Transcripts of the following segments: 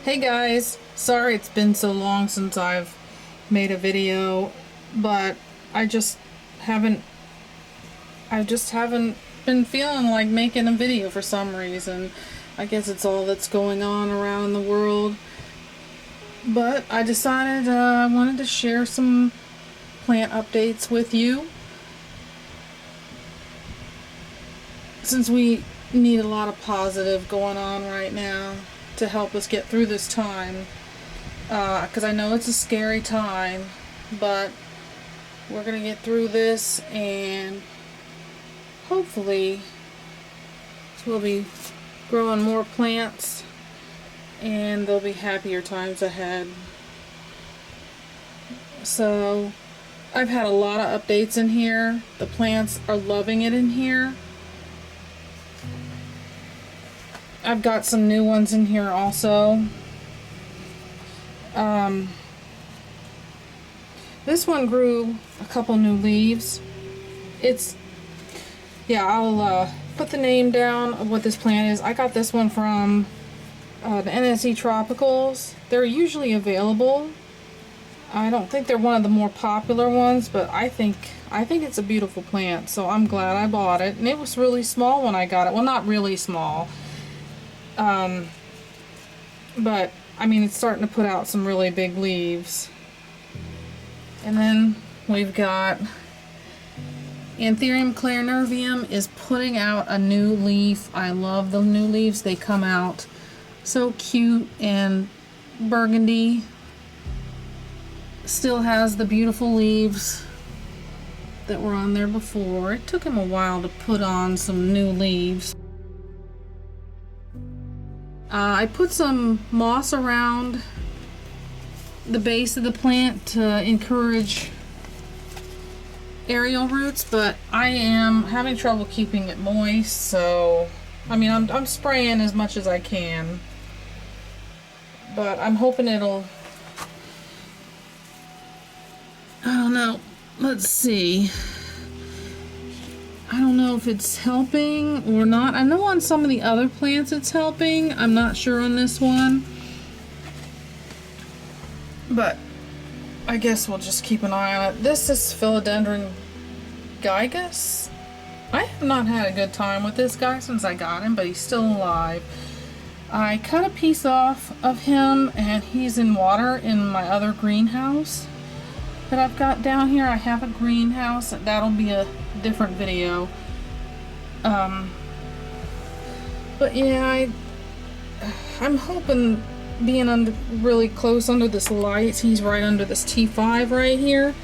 Hey guys, sorry it's been so long since I've made a video, but I just haven't been feeling like making a video for some reason. I guess it's all that's going on around the world. But I decided I wanted to share some plant updates with you, since we need a lot of positive going on right now to help us get through this time, because I know it's a scary time, but we're gonna get through this, and hopefully we'll be growing more plants and there'll be happier times ahead. So I've had a lot of updates in here. The plants are loving it in here. I've got some new ones in here also. This one grew a couple new leaves. I'll put the name down of what this plant is. I got this one from the NSE Tropicals. They're usually available. I don't think they're one of the more popular ones, but I think it's a beautiful plant, so I'm glad I bought it. And it was really small when I got it. Well, not really small. But I mean, it's starting to put out some really big leaves. And then we've got Anthurium clarinervium is putting out a new leaf. I love the new leaves. They come out so cute and burgundy. Still has the beautiful leaves that were on there before. It took him a while to put on some new leaves. I put some moss around the base of the plant to encourage aerial roots, but I am having trouble keeping it moist, so I mean, I'm spraying as much as I can, but I'm hoping it'll, I don't know, let's see. I don't know if it's helping or not. I know on some of the other plants it's helping. I'm not sure on this one. But I guess we'll just keep an eye on it. This is Philodendron gigas. I have not had a good time with this guy since I got him, but he's still alive. I cut a piece off of him and he's in water in my other greenhouse that I've got down here. I have a greenhouse. That'll be a different video. But yeah, I'm hoping, being really close under this light, he's right under this T5 right here.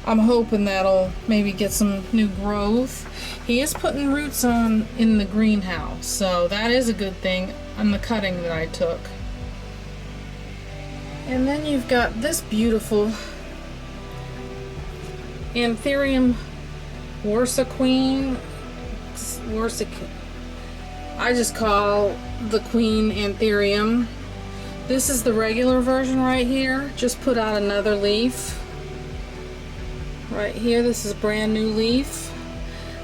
I'm hoping that'll maybe get some new growth. He is putting roots on in the greenhouse, so that is a good thing on the cutting that I took. And then you've got this beautiful Anthurium Warsaqueen. I just call the queen Anthurium. This is the regular version right here. Just put out another leaf. Right here, this is a brand new leaf.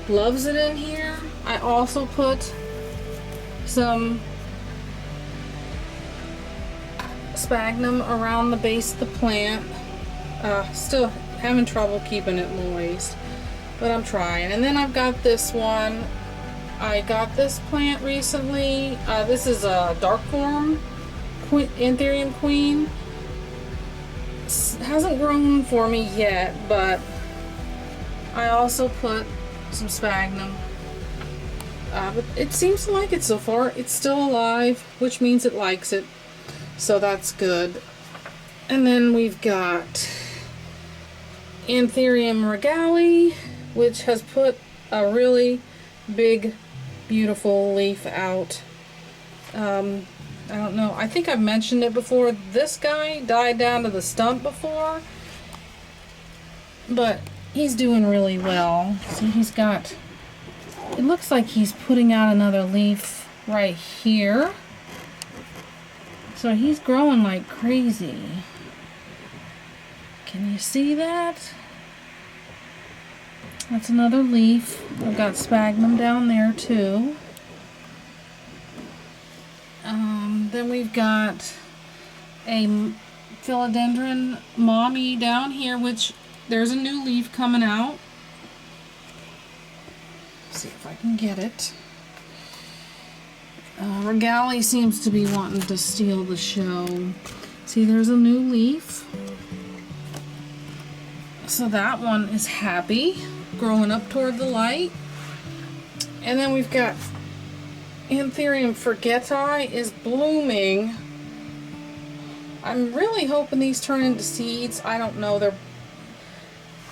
Loves it in here. I also put some sphagnum around the base of the plant. Still having trouble keeping it moist, but I'm trying. And then I've got this one. I got this plant recently. This is a dark form Anthurium queen. Hasn't grown for me yet, but I also put some sphagnum. But it seems to like it so far. It's still alive, which means it likes it, so that's good. And then we've got Anthurium regali, which has put a really big, beautiful leaf out. I don't know, I think I've mentioned it before. This guy died down to the stump before, but he's doing really well. See, he's got, it looks like he's putting out another leaf right here. So he's growing like crazy. Can you see that? That's another leaf. I've got sphagnum down there too. Then we've got a philodendron mommy down here, which there's a new leaf coming out. Let's see if I can get it. Regali seems to be wanting to steal the show. See, there's a new leaf. So that one is happy, growing up toward the light. And then we've got Anthurium forgeti is blooming. I'm really hoping these turn into seeds. I don't know.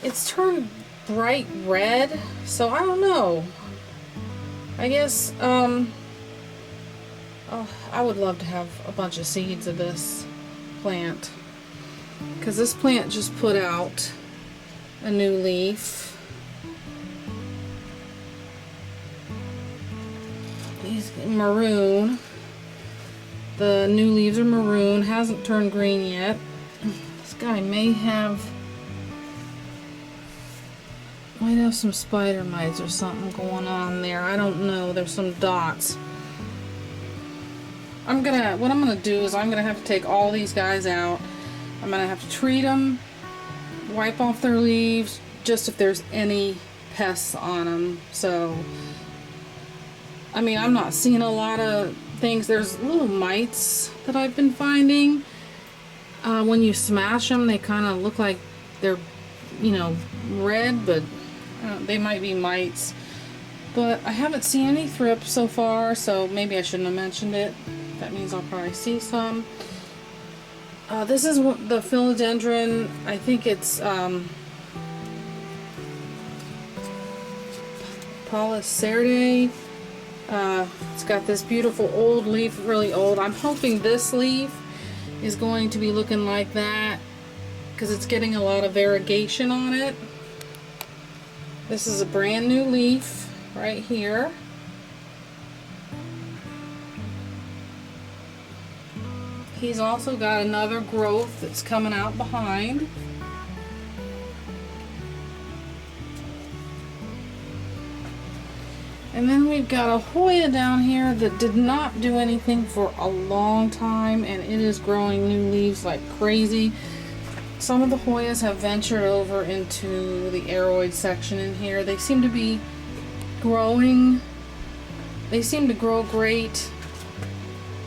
It's turned bright red, so I don't know. I guess oh, I would love to have a bunch of seeds of this plant, because this plant just put out a new leaf. He's maroon. The new leaves are maroon, hasn't turned green yet. This guy might have some spider mites or something going on there. I don't know. There's some dots. What I'm gonna do is I'm gonna have to take all these guys out. I'm gonna have to treat them, wipe off their leaves, just if there's any pests on them. So, I mean, I'm not seeing a lot of things. There's little mites that I've been finding. When you smash them, they kind of look like they're, you know, red, but they might be mites. But I haven't seen any thrips so far, so maybe I shouldn't have mentioned it. That means I'll probably see some. This is the philodendron. I think it's Polyceridae. It's got this beautiful old leaf, really old. I'm hoping this leaf is going to be looking like that, because it's getting a lot of variegation on it. This is a brand new leaf right here. He's also got another growth that's coming out behind. And then we've got a Hoya down here that did not do anything for a long time, and it is growing new leaves like crazy. Some of the Hoyas have ventured over into the aroid section in here. They seem to be growing. They seem to grow great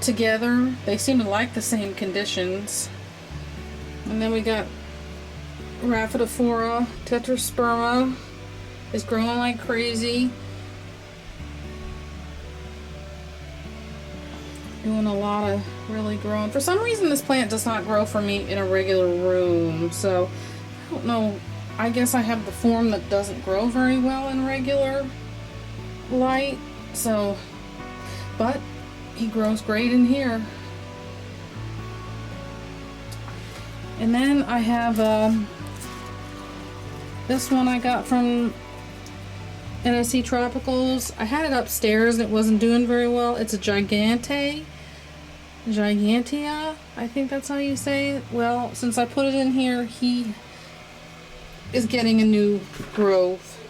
together. They seem to like the same conditions. And then we got Rhaphidophora tetrasperma is growing like crazy. Doing a lot of really growing. For some reason this plant does not grow for me in a regular room, so I don't know. I guess I have the form that doesn't grow very well in regular light, so, but he grows great in here. And then I have this one I got from NSC Tropicals. I had it upstairs and it wasn't doing very well. It's a Gigantea, I think that's how you say it. Well, since I put it in here, he is getting a new growth.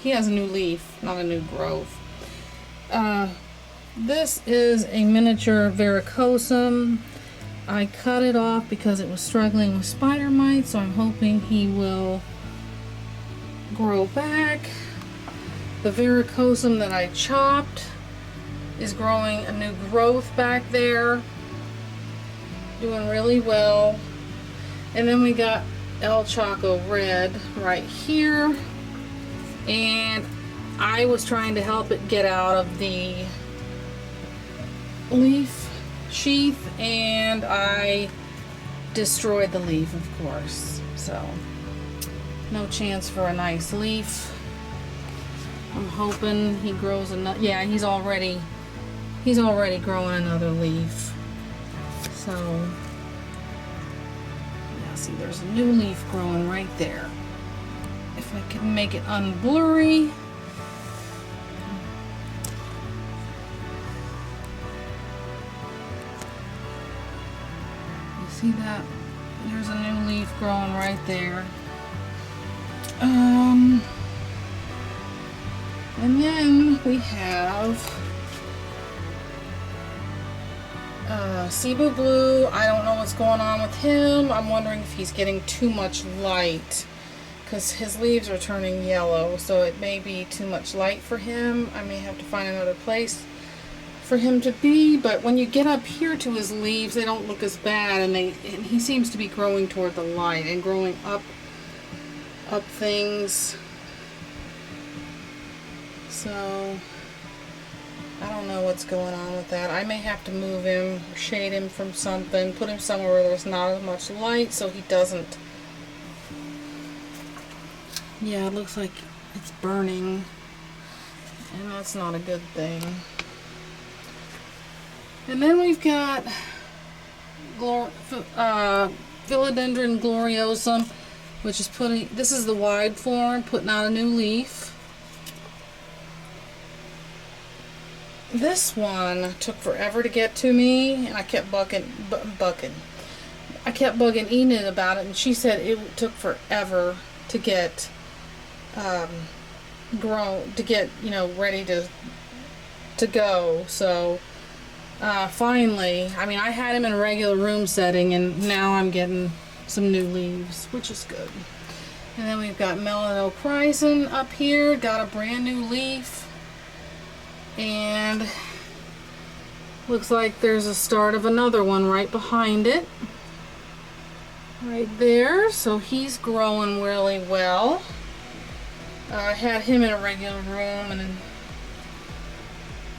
He has a new leaf, not a new growth. This is a miniature varicosum. I cut it off because it was struggling with spider mites, so I'm hoping he will grow back. The varicosum that I chopped is growing a new growth back there, doing really well. And then we got El Choco Red right here, and I was trying to help it get out of the leaf sheath, and I destroyed the leaf, of course, so no chance for a nice leaf. I'm hoping he grows another. Yeah, he's already growing another leaf. So yeah, see, there's a new leaf growing right there. If I can make it unblurry. You see that? There's a new leaf growing right there. And then we have Cebu Blue, I don't know what's going on with him. I'm wondering if he's getting too much light because his leaves are turning yellow, so it may be too much light for him. I may have to find another place for him to be, but when you get up here to his leaves, they don't look as bad, and he seems to be growing toward the light and growing up things. So I don't know what's going on with that. I may have to move him, shade him from something, put him somewhere where there's not as much light so he doesn't. Yeah, it looks like it's burning, and that's not a good thing. And then we've got Philodendron gloriosum, which is this is the wide form, putting out a new leaf. This one took forever to get to me, and I kept bugging Enid about it, and she said it took forever to get ready to go. So finally, I mean, I had him in a regular room setting, and now I'm getting some new leaves, which is good. And then we've got Melanophrysum up here, got a brand new leaf. And looks like there's a start of another one right behind it. Right there. So he's growing really well. I had him in a regular room, and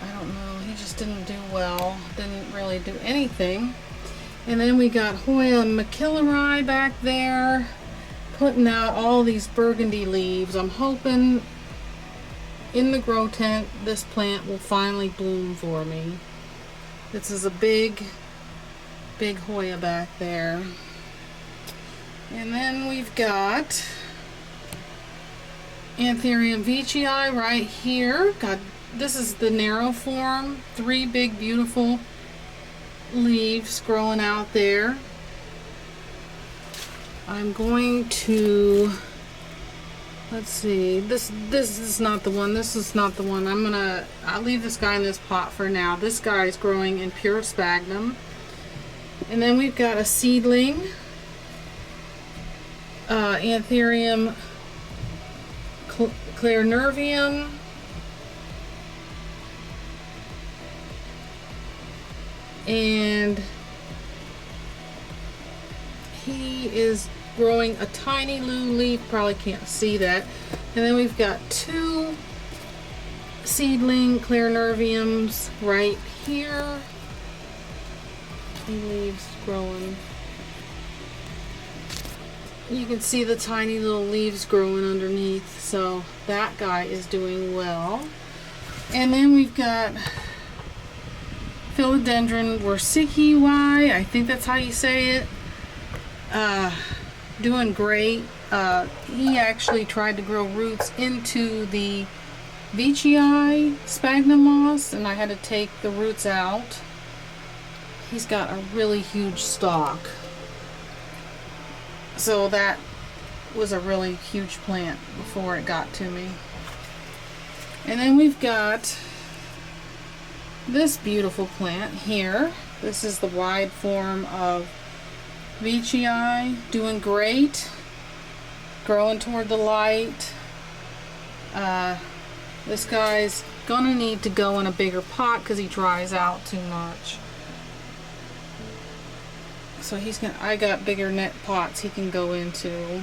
I don't know, he just didn't do well. Didn't really do anything. And then we got Hoya McKillary back there, putting out all these burgundy leaves. I'm hoping in the grow tent this plant will finally bloom for me. This is a big Hoya back there. And then we've got Anthurium veitchii right here. This is the narrow form. 3 big beautiful leaves growing out there. I'm going to, let's see, this is not the one. This is not the one. I'll leave this guy in this pot for now. This guy is growing in pure sphagnum. And then we've got a seedling, Anthurium clarinervium. And he is growing a tiny little leaf, probably can't see that. And then we've got 2 seedling clarinerviums right here. Leaves growing. You can see the tiny little leaves growing underneath, so that guy is doing well. And then we've got Philodendron worsicki, I think that's how you say it. Doing great. He actually tried to grow roots into the veitchii sphagnum moss, and I had to take the roots out. He's got a really huge stalk. So that was a really huge plant before it got to me. And then we've got this beautiful plant here. This is the wide form of veitchii, doing great, growing toward the light. This guy's gonna need to go in a bigger pot because he dries out too much. So I got bigger net pots he can go into.